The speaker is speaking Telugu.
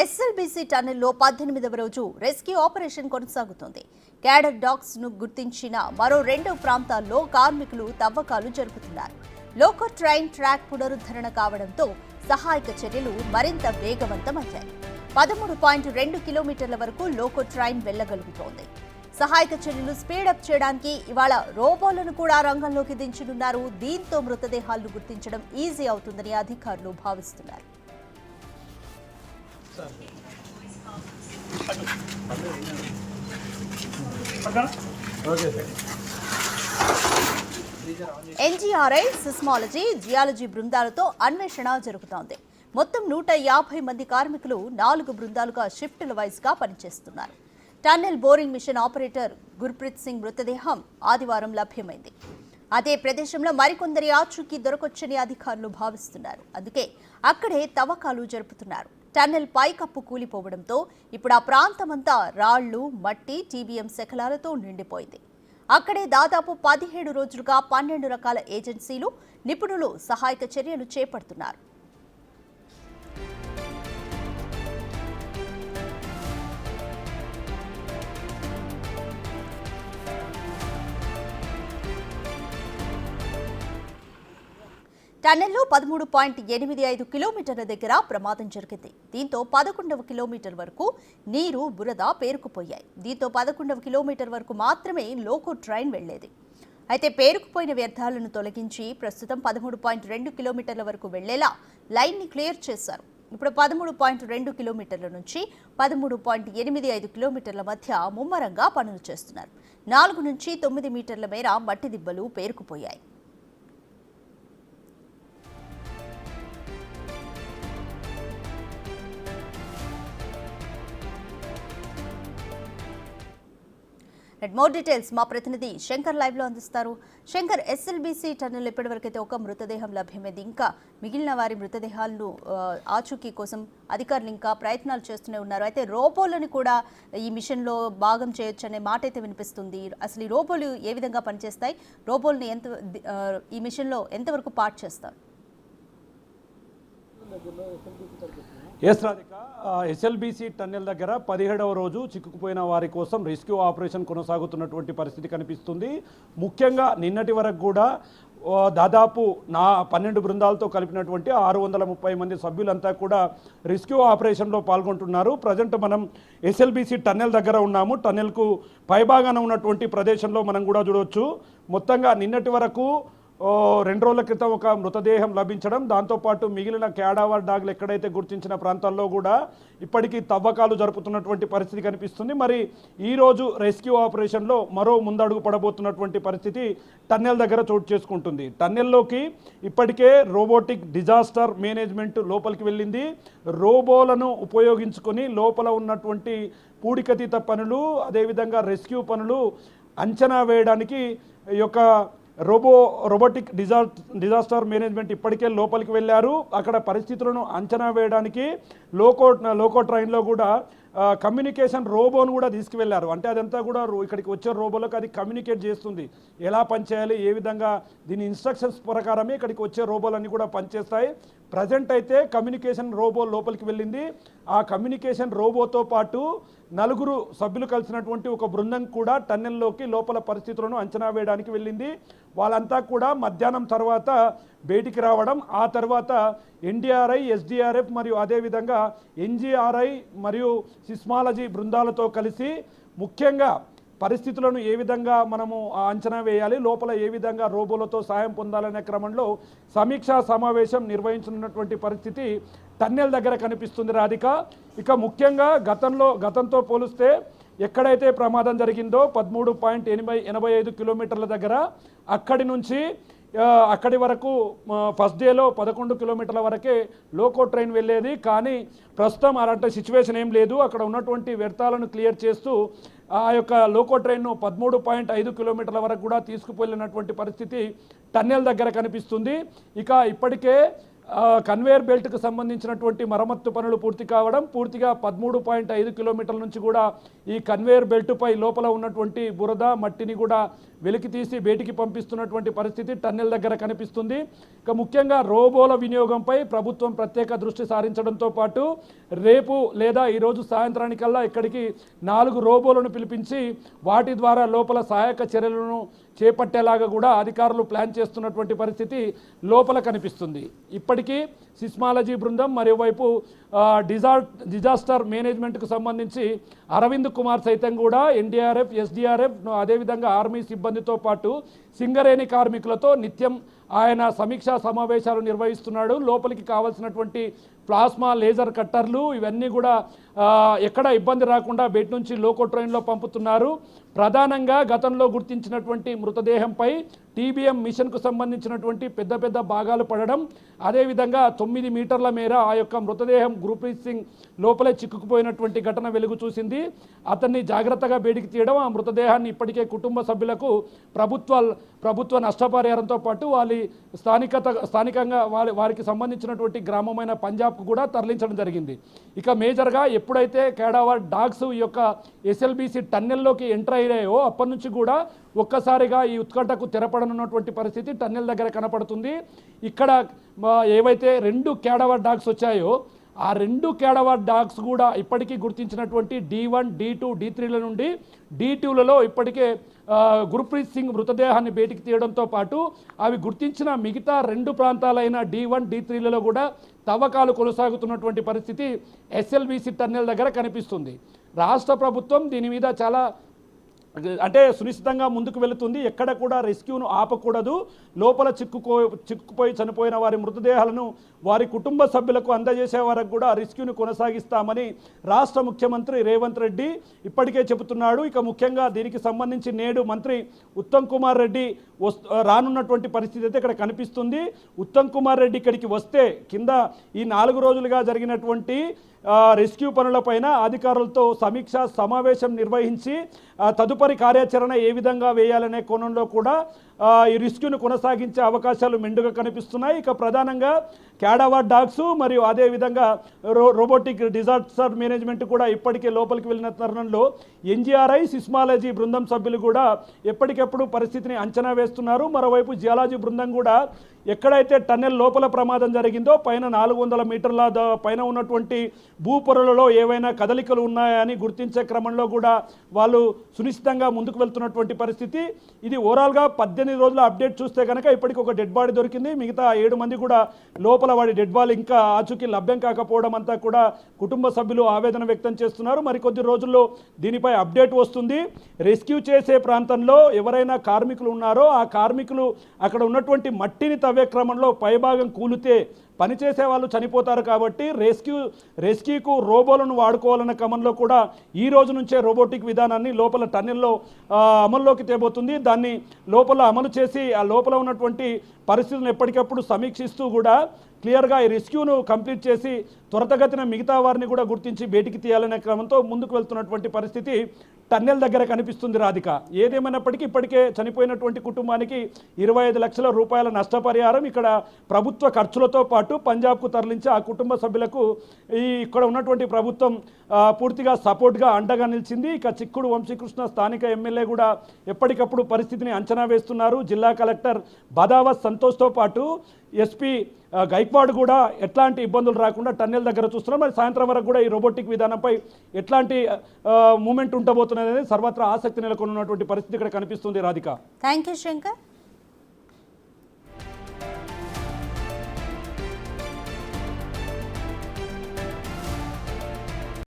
ఎస్ఎల్బీసీ టన్నెల్లో 18వ రోజు రెస్క్యూ ఆపరేషన్ కొనసాగుతోంది. క్యాడర్ డాగ్స్ ను గుర్తించిన మరో 2 ప్రాంతాల్లో కార్మికులు తవ్వకాలు జరుపుతున్నారు. లోకో ట్రైన్ ట్రాక్ పునరుద్ధరణ కావడంతో సహాయక చర్యలు మరింత వేగవంతమయ్యాయి. 13.2 కిలోమీటర్ల వరకు లోకో ట్రైన్ వెళ్లగలుగుతోంది. సహాయక చర్యలు స్పీడప్ చేయడానికి ఇవాళ రోబోలను కూడా రంగంలోకి దించనున్నారు. దీంతో మృతదేహాలను గుర్తించడం ఈజీ అవుతుందని అధికారులు భావిస్తున్నారు. ఎన్జీఆర్ఐ, సిస్మాలజీ, జియాలజీ బృందాలతో అన్వేషణ జరుగుతోంది. మొత్తం 150 మంది కార్మికులు 4 బృందాలుగా షిఫ్టుల వైజ్గా పనిచేస్తున్నారు. Tunnel boring machine operator Gurpreet Singh మృతదేహం ఆదివారం లభ్యమైంది. అదే ప్రదేశంలో మరికొందరి ఆచూకీ దొరకొచ్చని అధికారులు భావిస్తున్నారు. అందుకే అక్కడే తవ్వకాలు జరుపుతున్నారు. టన్నెల్ పైకప్పు కూలిపోవడంతో ఇప్పుడు ఆ ప్రాంతమంతా రాళ్లు, మట్టి, టీబీఎం శకలాలతో నిండిపోయింది. అక్కడే దాదాపు 17 రోజులుగా 12 రకాల ఏజెన్సీలు, నిపుణులు సహాయక చర్యలు చేపడుతున్నారు. టన్నెల్లో 13.85 కిలోమీటర్ల దగ్గర ప్రమాదం జరిగింది. దీంతో 11వ కిలోమీటర్ వరకు నీరు, బురద పేరుకుపోయాయి. దీంతో 11వ కిలోమీటర్ వరకు మాత్రమే లోకో ట్రైన్ వెళ్లేది. అయితే పేరుకుపోయిన వ్యర్థాలను తొలగించి ప్రస్తుతం 13.2 కిలోమీటర్ల వరకు వెళ్లేలా లైన్ ని క్లియర్ చేశారు. ఇప్పుడు 13.2 కిలోమీటర్ల నుంచి 13.85 కిలోమీటర్ల మధ్య ముమ్మరంగా పనులు చేస్తున్నారు. 4 నుంచి 9 మీటర్ల మేర మట్టి దిబ్బలు పేరుకుపోయాయి. మోర్ డీటెయిల్స్ మా ప్రతినిధి శంకర్ లైవ్ లో అందిస్తారు. శంకర్, ఎస్ఎల్బీసీ టన్నెల్ ఇప్పటివరకైతే ఒక మృతదేహం లభ్యమైంది. ఇంకా మిగిలిన వారి మృతదేహాలను ఆచూకీ కోసం అధికారులు ఇంకా ప్రయత్నాలు చేస్తూనే ఉన్నారు. అయితే రోబోలను కూడా ఈ మిషన్ లో భాగం చేయొచ్చు అనే మాట అయితే వినిపిస్తుంది. అసలు ఈ రోబోలు ఏ విధంగా పనిచేస్తాయి? రోబోల్ని ఈ మిషన్ లో ఎంతవరకు పార్ట్ చేస్తారు? రాధిక, ఎస్ఎల్బీసీ టన్నెల్ దగ్గర 17వ రోజు చిక్కుకుపోయిన వారి కోసం రెస్క్యూ ఆపరేషన్ కొనసాగుతున్నటువంటి పరిస్థితి కనిపిస్తుంది. ముఖ్యంగా నిన్నటి వరకు కూడా దాదాపు 12 బృందాలతో కలిపినటువంటి 630 మంది సభ్యులంతా కూడా రెస్క్యూ ఆపరేషన్లో పాల్గొంటున్నారు. ప్రజెంట్ మనం ఎస్ఎల్బీసీ టన్నెల్ దగ్గర ఉన్నాము. టన్నెల్కు పైభాగాన ఉన్నటువంటి ప్రదేశంలో మనం కూడా చూడవచ్చు. మొత్తంగా నిన్నటి వరకు 2 రోజుల క్రితం ఒక మృతదేహం లభించడం, దాంతోపాటు మిగిలిన క్యాడావర్ డాగ్లు ఎక్కడైతే గుర్తించిన ప్రాంతాల్లో కూడా ఇప్పటికీ తవ్వకాలు జరుపుతున్నటువంటి పరిస్థితి కనిపిస్తుంది. మరి ఈరోజు రెస్క్యూ ఆపరేషన్లో మరో ముందడుగు పడబోతున్నటువంటి పరిస్థితి టన్నెల్ దగ్గర చోటు చేసుకుంటుంది. టన్నెల్లోకి ఇప్పటికే రోబోటిక్ డిజాస్టర్ మేనేజ్మెంట్ లోపలికి వెళ్ళింది. రోబోలను ఉపయోగించుకొని లోపల ఉన్నటువంటి పూడికతీత పనులు, అదేవిధంగా రెస్క్యూ పనులు అంచనా వేయడానికి ఈ యొక్క రోబోటిక్ డిజాస్టర్ మేనేజ్మెంట్ ఇప్పటికే లోపలికి వెళ్ళారు. అక్కడ పరిస్థితులను అంచనా వేయడానికి లోకో ట్రైన్లో కూడా కమ్యూనికేషన్ రోబోను కూడా తీసుకువెళ్ళారు. అంటే అదంతా కూడా ఇక్కడికి వచ్చే రోబోలకు అది కమ్యూనికేట్ చేస్తుంది, ఎలా పనిచేయాలి, ఏ విధంగా దీని ఇన్స్ట్రక్షన్స్ ప్రకారమే ఇక్కడికి వచ్చే రోబోలన్నీ కూడా పనిచేస్తాయి. ప్రజెంట్ అయితే కమ్యూనికేషన్ రోబో లోపలికి వెళ్ళింది. ఆ కమ్యూనికేషన్ రోబోతో పాటు 4 సభ్యులు కలిసినటువంటి ఒక బృందం కూడా టన్నెల్లోకి లోపల పరిస్థితులను అంచనా వేయడానికి వెళ్ళింది. వాళ్ళంతా కూడా మధ్యాహ్నం తర్వాత బయటికి రావడం, ఆ తర్వాత ఎన్డీఆర్ఐ, ఎస్డీఆర్ఎఫ్ మరియు అదేవిధంగా ఎన్జీఆర్ఐ మరియు సిస్మాలజీ బృందాలతో కలిసి ముఖ్యంగా పరిస్థితులను ఏ విధంగా మనము అంచనా వేయాలి, లోపల ఏ విధంగా రోబోలతో సాయం పొందాలనే క్రమంలో సమీక్షా సమావేశం నిర్వహించనున్నటువంటి పరిస్థితి టన్నెల్ దగ్గర కనిపిస్తుంది రాధిక. ఇక ముఖ్యంగా గతంతో పోలిస్తే ఎక్కడైతే ప్రమాదం జరిగిందో 13.85 కిలోమీటర్ల దగ్గర అక్కడి వరకు ఫస్ట్ డేలో 11 కిలోమీటర్ల వరకే లోకో ట్రైన్ వెళ్ళేది. కానీ ప్రస్తుతం అలాంటి సిచ్యువేషన్ ఏం లేదు. అక్కడ ఉన్నటువంటి వ్యర్థాలను క్లియర్ చేస్తూ ఆ యొక్క లోకో ట్రైన్ను 13.5 కిలోమీటర్ల వరకు కూడా తీసుకుపోయినటువంటి పరిస్థితి టన్నెల్ దగ్గర కనిపిస్తుంది. ఇక ఇప్పటికే కన్వేయర్ బెల్ట్కు సంబంధించినటువంటి మరమ్మత్తు పనులు పూర్తి కావడం, పూర్తిగా 13.5 కిలోమీటర్ల నుంచి కూడా ఈ కన్వేయర్ బెల్టుపై లోపల ఉన్నటువంటి బురద మట్టిని కూడా వెలికి తీసి బయటికి పంపిస్తున్నటువంటి పరిస్థితి టన్నెల్ దగ్గర కనిపిస్తుంది. ఇక ముఖ్యంగా రోబోల వినియోగంపై ప్రభుత్వం ప్రత్యేక దృష్టి సారించడంతో పాటు రేపు లేదా ఈరోజు సాయంత్రానికల్లా ఇక్కడికి 4 రోబోలను పిలిపించి వాటి ద్వారా లోపల సహాయక చర్యలను చేపట్టేలాగా కూడా అధికారులు ప్లాన్ చేస్తున్నటువంటి పరిస్థితి లోపల కనిపిస్తుంది. ఇప్పటికీ సిస్మాలజీ బృందం మరోవైపు డిజాస్టర్ మేనేజ్మెంట్కు సంబంధించి అరవింద్ కుమార్ సైతం కూడా ఎన్డీఆర్ఎఫ్, ఎస్డీఆర్ఎఫ్, అదేవిధంగా ఆర్మీ సిబ్బందితో పాటు సింగరేణి కార్మికులతో నిత్యం ఆయన సమీక్షా సమావేశాలు నిర్వహిస్తున్నాడు. లోపలికి కావాల్సినటువంటి ప్లాస్మా లేజర్ కట్టర్లు ఇవన్నీ కూడా ఎక్కడ ఇబ్బంది రాకుండా బయట నుంచి లోకో ట్రైన్లో పంపుతున్నారు. ప్రధానంగా గతంలో గుర్తించినటువంటి మృతదేహంపై టీబీఎం మిషన్కు సంబంధించినటువంటి పెద్ద పెద్ద భాగాలు పడడం, అదేవిధంగా 9 మీటర్ల మేర ఆ యొక్క మృతదేహం గుర్ప్రీత్ సింగ్ లోపలే చిక్కుకుపోయినటువంటి ఘటన వెలుగు చూసింది. అతన్ని జాగ్రత్తగా బయటికి తీయడం, ఆ మృతదేహాన్ని ఇప్పటికే కుటుంబ సభ్యులకు ప్రభుత్వ నష్టపరిహారంతో పాటు స్థానికంగా వారికి సంబంధించినటువంటి గ్రామమైన పంజాబ్కు కూడా తరలించడం జరిగింది. ఇక మేజర్గా ఎప్పుడైతే కేడావర్ డాగ్స్ ఈ యొక్క ఎస్ఎల్బీసీ టన్నెల్లోకి ఎంటర్ అయ్యాయో అప్పటి నుంచి కూడా ఒక్కసారిగా ఈ ఉత్కంఠకు తెరపడనున్నటువంటి పరిస్థితి టన్నెల్ దగ్గర కనపడుతుంది. ఇక్కడ ఏవైతే 2 కేడావర్ డాగ్స్ వచ్చాయో ఆ 2 కేడావర్ డాగ్స్ కూడా ఇప్పటికీ గుర్తించినటువంటి D1, D2, D3ల నుండి D2లలో ఇప్పటికే గుర్ప్రీత్ సింగ్ మృతదేహాన్ని బయటికి తీయడంతో పాటు అవి గుర్తించిన మిగతా 2 ప్రాంతాలైన D1, D3లలో కూడా తవ్వకాలు కొనసాగుతున్నటువంటి పరిస్థితి ఎస్ఎల్బీసీ టన్నెల్ దగ్గర కనిపిస్తుంది. రాష్ట్ర ప్రభుత్వం దీని మీద చాలా సునిశ్చితంగా ముందుకు వెళుతుంది. ఎక్కడ కూడా రెస్క్యూను ఆపకూడదు. లోపల చిక్కుకుపోయి చనిపోయిన వారి మృతదేహాలను వారి కుటుంబ సభ్యులకు అందజేసే వరకు కూడా రెస్క్యూను కొనసాగిస్తామని రాష్ట్ర ముఖ్యమంత్రి రేవంత్ రెడ్డి ఇప్పటికే చెబుతున్నాడు. ఇక ముఖ్యంగా దీనికి సంబంధించి నేడు మంత్రి ఉత్తమ్ కుమార్ రెడ్డి రానున్నటువంటి పరిస్థితి అయితే ఇక్కడ కనిపిస్తుంది. ఉత్తమ్ కుమార్ రెడ్డి ఇక్కడికి వస్తే కింద ఈ 4 రోజులుగా జరిగినటువంటి రెస్క్యూ పనులపైన అధికారులతో సమీక్షా సమావేశం నిర్వహించి తదుపరి కార్యాచరణ ఏ విధంగా వేయాలనే కోణంలో కూడా ఈ రెస్క్యూను కొనసాగించే అవకాశాలు మెండుగా కనిపిస్తున్నాయి. ఇక ప్రధానంగా కేడావర్ డాగ్స్ మరియు అదేవిధంగా రోబోటిక్ డిజాస్టర్ మేనేజ్మెంట్ కూడా ఇప్పటికే లోపలికి వెళ్ళిన తరుణంలో ఎన్జీఆర్ఐ, సిస్మాలజీ బృందం సభ్యులు కూడా ఎప్పటికెప్పుడు పరిస్థితిని అంచనా వేస్తున్నారు. మరోవైపు జియాలజీ బృందం కూడా ఎక్కడైతే టన్నెల్ లోపల ప్రమాదం జరిగిందో పైన 400 మీటర్ల పైన ఉన్నటువంటి భూపొరలలో ఏవైనా కదలికలు ఉన్నాయని గుర్తించే క్రమంలో కూడా వాళ్ళు సునిశ్చితంగా ముందుకు వెళ్తున్నటువంటి పరిస్థితి. ఇది ఓవరాల్గా 18 రోజుల అప్డేట్ చూస్తే కనుక ఇప్పటికి ఒక డెడ్ బాడీ దొరికింది. మిగతా 7 మంది కూడా లోపల వాడి డెడ్ బాడీ ఇంకా ఆచూకీ లభ్యం కాకపోవడం అంతా కూడా కుటుంబ సభ్యులు ఆవేదన వ్యక్తం చేస్తున్నారు. మరికొద్ది రోజుల్లో దీనిపై అప్డేట్ వస్తుంది. రెస్క్యూ చేసే ప్రాంతంలో ఎవరైనా కార్మికులు ఉన్నారో ఆ కార్మికులు అక్కడ ఉన్నటువంటి మట్టిని తవ్వే క్రమంలో పైభాగం కూలితే పనిచేసే వాళ్ళు చనిపోతారు కాబట్టి రెస్క్యూకు రోబోలను వాడుకోవాలన్న క్రమంలో కూడా ఈ రోజు నుంచే రోబోటిక్ విధానాన్ని లోపల టన్నెల్లో అమల్లోకి తేబోతుంది. దాన్ని లోపల అమలు చేసి ఆ లోపల ఉన్నటువంటి పరిస్థితులను ఎప్పటికప్పుడు సమీక్షిస్తూ కూడా క్లియర్గా ఈ రెస్క్యూను కంప్లీట్ చేసి త్వరితగతిన మిగతా వారిని కూడా గుర్తించి బయటికి తీయాలనే క్రమంతో ముందుకు వెళ్తున్నటువంటి పరిస్థితి టన్నెల్ దగ్గర కనిపిస్తుంది. రాధిక, ఏదేమైనప్పటికీ ఇప్పటికే చనిపోయినటువంటి కుటుంబానికి 25 లక్షల రూపాయల నష్టపరిహారం ఇక్కడ ప్రభుత్వ ఖర్చులతో పాటు పంజాబ్కు తరలించి ఆ కుటుంబ సభ్యులకు ఇక్కడ ఉన్నటువంటి ప్రభుత్వం పూర్తిగా సపోర్ట్గా అండగా నిలిచింది. ఇక చిక్కుడు వంశీకృష్ణ స్థానిక ఎమ్మెల్యే కూడా ఎప్పటికప్పుడు పరిస్థితిని అంచనా వేస్తున్నారు. జిల్లా కలెక్టర్ బదావత్ సంతోష్తో పాటు ఎస్పీ గైక్వాడ్ కూడా ఎట్లాంటి ఇబ్బందులు రాకుండా టన్నెల్ దగ్గర చూస్తున్నారు. మరి సాయంత్రం వరకు కూడా ఈ రోబోటిక్ విధానంపై ఎట్లాంటి మూమెంట్ ఉండబోతున్నది అనేది సర్వత్రా ఆసక్తి నెలకొన్నటువంటి పరిస్థితి ఇక్కడ కనిపిస్తుంది. Radhika, thank you Shankar.